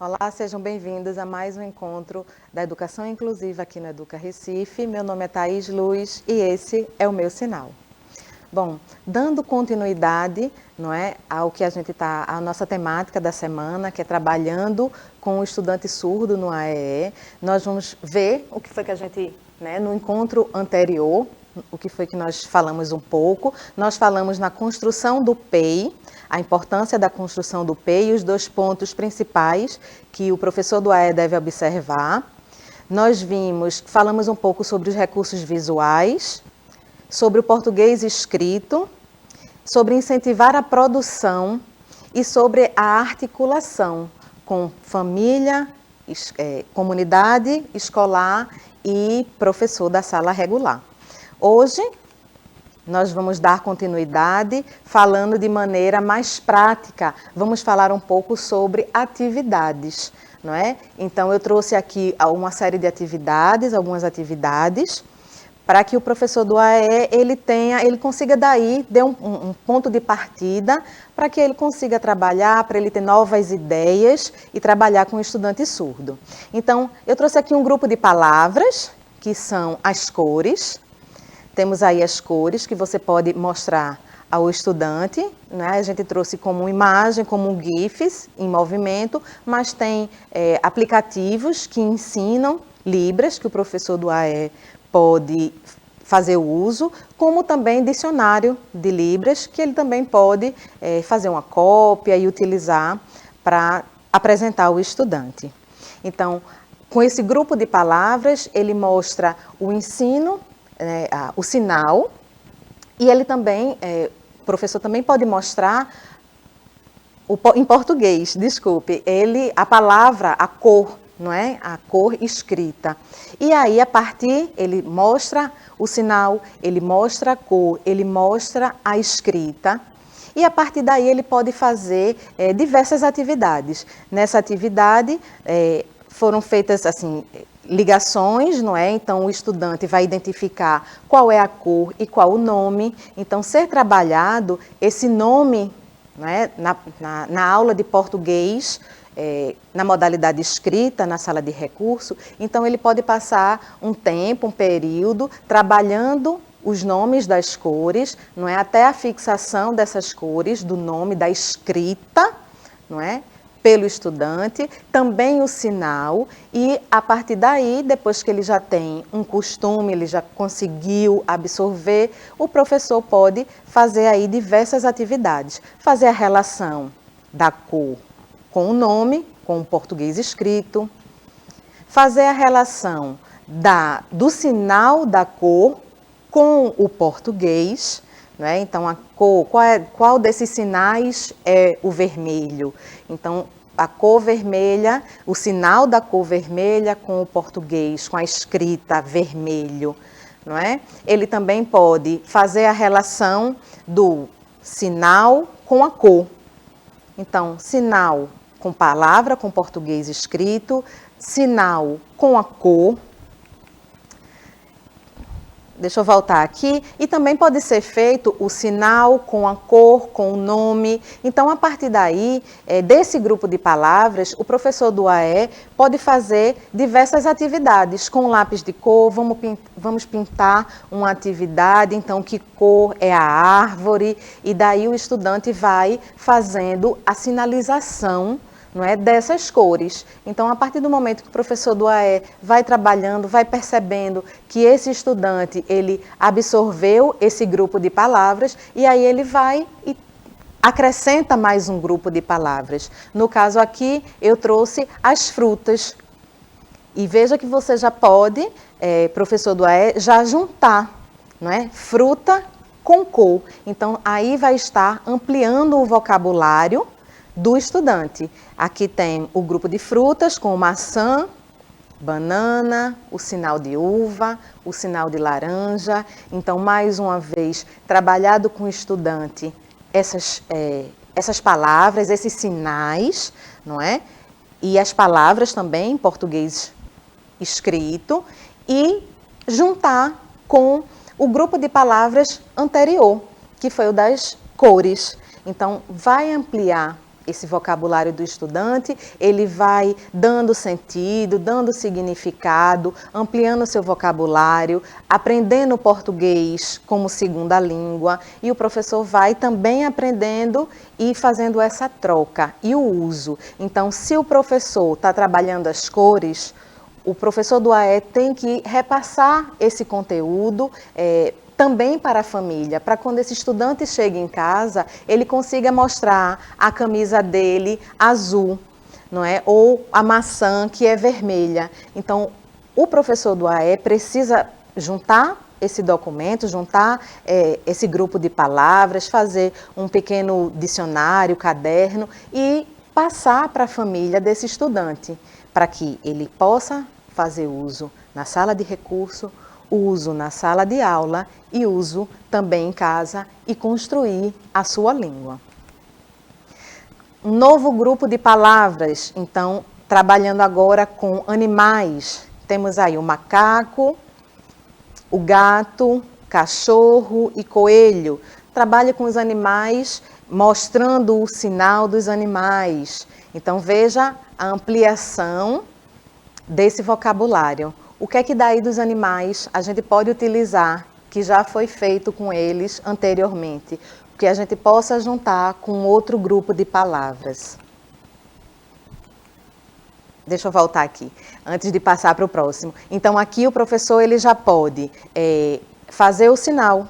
Olá, sejam bem-vindos a mais um encontro da Educação Inclusiva aqui no Educa Recife. Meu nome é Thaís Luz e esse é o meu sinal. Bom, dando continuidade, não é, ao que a nossa temática da semana, que é trabalhando com o estudante surdo no AEE, nós vamos ver o que foi que a gente, no encontro anterior, o que foi que nós falamos um pouco. Nós falamos na construção do PEI, a importância da construção do PEI e os dois pontos principais que o professor do AE deve observar. Nós falamos um pouco sobre os recursos visuais, sobre o português escrito, sobre incentivar a produção e sobre a articulação com família, comunidade escolar e professor da sala regular. Hoje, nós vamos dar continuidade falando de maneira mais prática. Vamos falar um pouco sobre atividades, não é? Então, eu trouxe aqui uma série de atividades, algumas atividades, para que o professor do AE, ele consiga daí, dê um ponto de partida, para que ele consiga trabalhar, para ele ter novas ideias e trabalhar com o estudante surdo. Então, eu trouxe aqui um grupo de palavras, que são as cores. Temos aí as cores que você pode mostrar ao estudante, né? A gente trouxe como imagem, como GIFs em movimento, mas tem aplicativos que ensinam Libras, que o professor do AE pode fazer o uso, como também dicionário de Libras, que ele também pode fazer uma cópia e utilizar para apresentar ao estudante. Então, com esse grupo de palavras, ele mostra o ensino, o sinal, e ele também, o professor também pode mostrar, em português, desculpe, a palavra, a cor, não é? A cor escrita. E aí, a partir, ele mostra o sinal, ele mostra a cor, ele mostra a escrita, e a partir daí ele pode fazer diversas atividades. Nessa atividade, foram feitas, assim, ligações, não é? Então, o estudante vai identificar qual é a cor e qual o nome. Então, ser trabalhado esse nome, não é? Na aula de português, na modalidade escrita, na sala de recurso. Então, ele pode passar um tempo, um período, trabalhando os nomes das cores, não é? Até a fixação dessas cores, do nome, da escrita, não é? Pelo estudante, também o sinal, e a partir daí, depois que ele já tem um costume, ele já conseguiu absorver, o professor pode fazer aí diversas atividades. Fazer a relação da cor com o nome, com o português escrito, fazer a relação do sinal da cor com o português, não é? Então, a cor, qual desses sinais é o vermelho? Então, a cor vermelha, o sinal da cor vermelha com o português, com a escrita vermelho, não é? Ele também pode fazer a relação do sinal com a cor. Então, sinal com palavra, com português escrito, sinal com a cor. Deixa eu voltar aqui. E também pode ser feito o sinal com a cor, com o nome. Então, a partir daí, desse grupo de palavras, o professor do AE pode fazer diversas atividades. Com lápis de cor, vamos pintar uma atividade. Então, que cor é a árvore? E daí o estudante vai fazendo a sinalização, não é, dessas cores. Então, a partir do momento que o professor do AE vai trabalhando, vai percebendo que esse estudante, ele absorveu esse grupo de palavras, e aí ele vai e acrescenta mais um grupo de palavras. No caso aqui, eu trouxe as frutas. E veja que você já pode, professor do AE, já juntar, não é, fruta com cor. Então, aí vai estar ampliando o vocabulário do estudante. Aqui tem o grupo de frutas com maçã, banana, o sinal de uva, o sinal de laranja. Então, mais uma vez, trabalhado com o estudante essas palavras, esses sinais, não é? E as palavras também em português escrito, e juntar com o grupo de palavras anterior, que foi o das cores. Então, vai ampliar esse vocabulário do estudante, ele vai dando sentido, dando significado, ampliando o seu vocabulário, aprendendo português como segunda língua, e o professor vai também aprendendo e fazendo essa troca e o uso. Então, se o professor está trabalhando as cores, o professor do AE tem que repassar esse conteúdo também para a família, para quando esse estudante chega em casa, ele consiga mostrar a camisa dele azul, não é? Ou a maçã que é vermelha. Então, o professor do AE precisa juntar esse documento, juntar esse grupo de palavras, fazer um pequeno dicionário, caderno e passar para a família desse estudante, para que ele possa fazer uso na sala de recurso, uso na sala de aula e uso também em casa e construir a sua língua. Um novo grupo de palavras, então, trabalhando agora com animais. Temos aí o macaco, o gato, cachorro e coelho. Trabalha com os animais, mostrando o sinal dos animais. Então, veja a ampliação desse vocabulário. O que é que daí dos animais a gente pode utilizar, que já foi feito com eles anteriormente, que a gente possa juntar com outro grupo de palavras? Deixa eu voltar aqui, antes de passar para o próximo. Então, aqui o professor ele já pode fazer o sinal,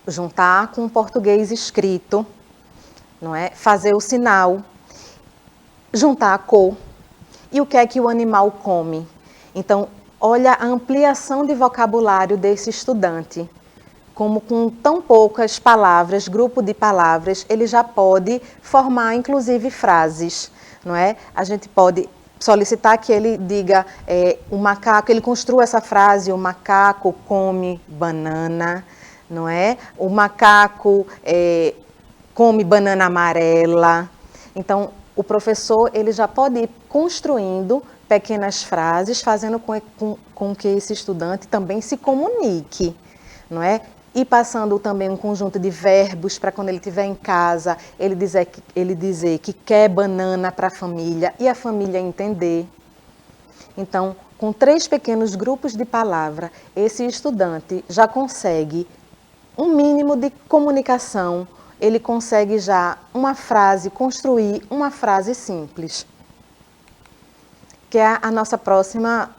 juntar com o português escrito, não é? Fazer o sinal, juntar a cor. E o que é que o animal come? Então, olha a ampliação de vocabulário desse estudante. Como com tão poucas palavras, grupo de palavras, ele já pode formar, inclusive, frases, não é? A gente pode solicitar que ele diga, o macaco, ele construa essa frase, o macaco come banana, não é? O macaco come banana amarela. Então, o professor ele já pode ir construindo pequenas frases, fazendo com que esse estudante também se comunique, não é? E passando também um conjunto de verbos para quando ele estiver em casa, ele dizer que quer banana para a família e a família entender. Então, com 3 pequenos grupos de palavra, esse estudante já consegue um mínimo de comunicação, ele consegue já uma frase, construir uma frase simples. Que é a nossa próxima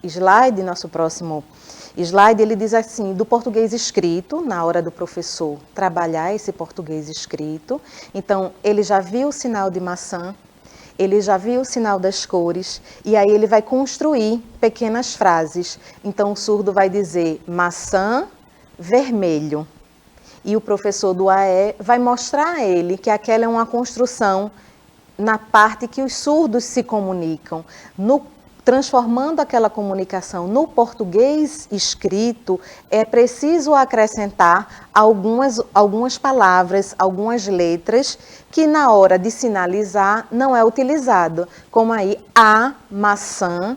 slide, nosso próximo slide, ele diz assim, do português escrito, na hora do professor trabalhar esse português escrito. Então, ele já viu o sinal de maçã, ele já viu o sinal das cores, e aí ele vai construir pequenas frases. Então, o surdo vai dizer maçã, vermelho. E o professor do AE vai mostrar a ele que aquela é uma construção na parte que os surdos se comunicam, transformando aquela comunicação no português escrito, é preciso acrescentar algumas palavras, algumas letras, que na hora de sinalizar não é utilizado, como aí a maçã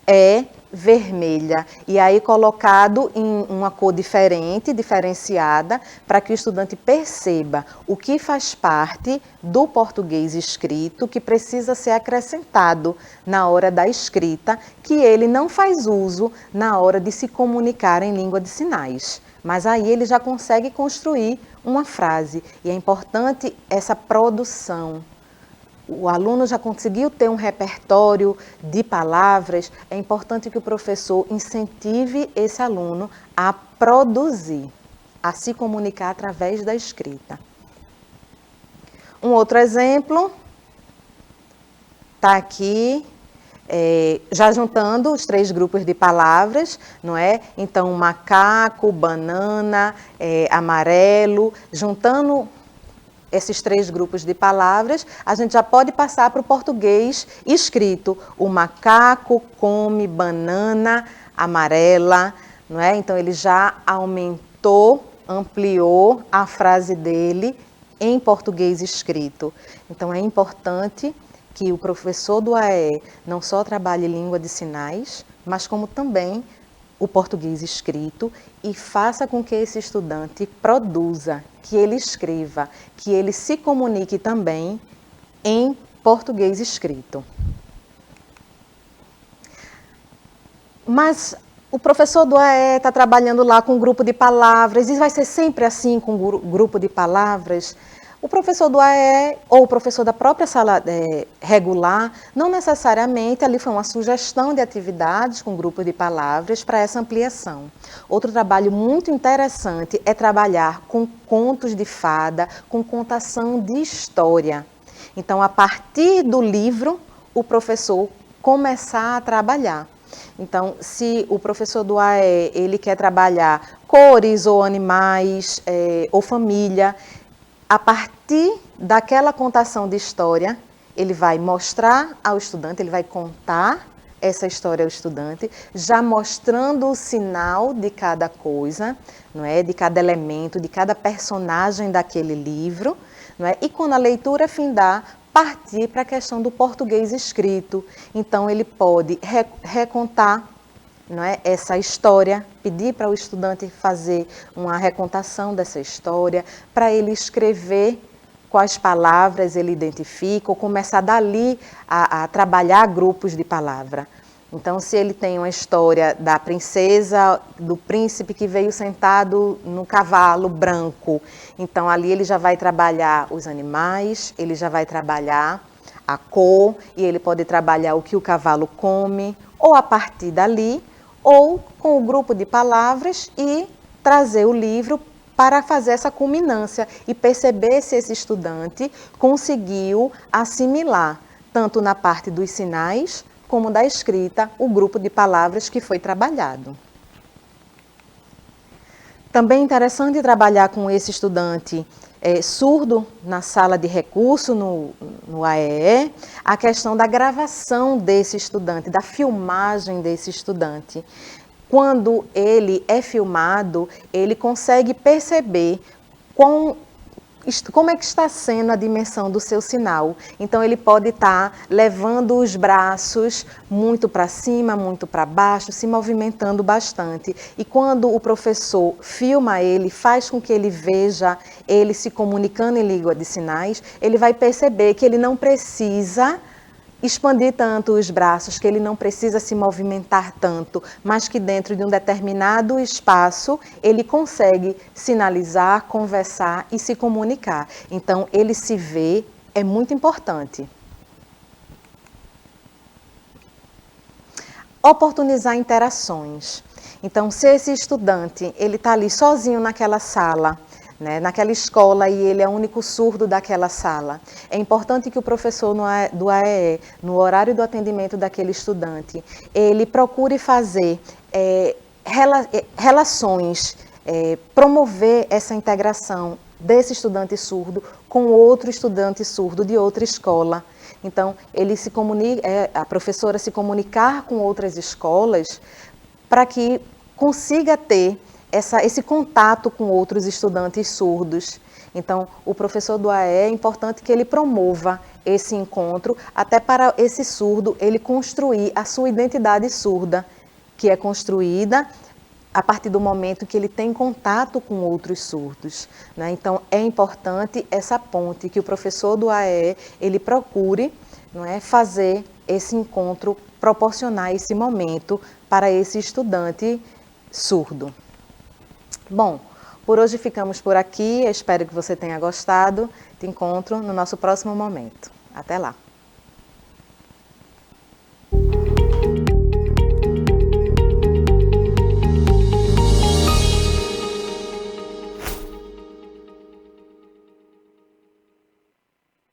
é vermelha, e aí colocado em uma cor diferente, diferenciada, para que o estudante perceba o que faz parte do português escrito, que precisa ser acrescentado na hora da escrita, que ele não faz uso na hora de se comunicar em língua de sinais. Mas aí ele já consegue construir uma frase, e é importante essa produção. O aluno já conseguiu ter um repertório de palavras, é importante que o professor incentive esse aluno a produzir, a se comunicar através da escrita. Um outro exemplo está aqui, já juntando os 3 grupos de palavras, não é? Então, macaco, banana, amarelo, juntando esses 3 grupos de palavras, a gente já pode passar para o português escrito. O macaco come banana amarela, não é? Então, ele já aumentou, ampliou a frase dele em português escrito. Então, é importante que o professor do AE não só trabalhe língua de sinais, mas como também o português escrito e faça com que esse estudante produza, que ele escreva, que ele se comunique também em português escrito. Mas o professor do AE está trabalhando lá com um grupo de palavras, e vai ser sempre assim com um grupo de palavras? O professor do AE ou o professor da própria sala regular, não necessariamente, ali foi uma sugestão de atividades com grupo de palavras para essa ampliação. Outro trabalho muito interessante é trabalhar com contos de fada, com contação de história. Então, a partir do livro, o professor começar a trabalhar. Então, se o professor do AE, ele quer trabalhar cores ou animais ou família, a partir daquela contação de história, ele vai mostrar ao estudante, ele vai contar essa história ao estudante, já mostrando o sinal de cada coisa, não é? De cada elemento, de cada personagem daquele livro, não é? E quando a leitura findar, partir para a questão do português escrito. Então, ele pode recontar, não é, essa história, pedir para o estudante fazer uma recontação dessa história, para ele escrever quais palavras ele identifica, ou começar dali a trabalhar grupos de palavra. Então, se ele tem uma história da princesa, do príncipe que veio sentado no cavalo branco, então ali ele já vai trabalhar os animais, ele já vai trabalhar a cor, e ele pode trabalhar o que o cavalo come, ou a partir dali, ou com o grupo de palavras e trazer o livro para fazer essa culminância e perceber se esse estudante conseguiu assimilar, tanto na parte dos sinais como da escrita, o grupo de palavras que foi trabalhado. Também é interessante trabalhar com esse estudante surdo na sala de recurso, no AEE, a questão da gravação desse estudante, da filmagem desse estudante. Quando ele é filmado, ele consegue perceber como é que está sendo a dimensão do seu sinal. Então, ele pode estar levando os braços muito para cima, muito para baixo, se movimentando bastante. E quando o professor filma ele, faz com que ele veja ele se comunicando em língua de sinais, ele vai perceber que ele não precisa expandir tanto os braços, que ele não precisa se movimentar tanto, mas que dentro de um determinado espaço ele consegue sinalizar, conversar e se comunicar. Então, ele se vê, é muito importante. Oportunizar interações. Então, se esse estudante ele está ali sozinho naquela sala, naquela escola, e ele é o único surdo daquela sala, é importante que o professor do AEE, no horário do atendimento daquele estudante, ele procure fazer relações, promover essa integração desse estudante surdo com outro estudante surdo de outra escola. Então, ele se comunica, a professora se comunicar com outras escolas para que consiga ter esse contato com outros estudantes surdos. Então, o professor do AE é importante que ele promova esse encontro, até para esse surdo ele construir a sua identidade surda, que é construída a partir do momento que ele tem contato com outros surdos. Então, é importante essa ponte, que o professor do AE ele procure fazer esse encontro, proporcionar esse momento para esse estudante surdo. Bom, por hoje ficamos por aqui, eu espero que você tenha gostado. Te encontro no nosso próximo momento. Até lá!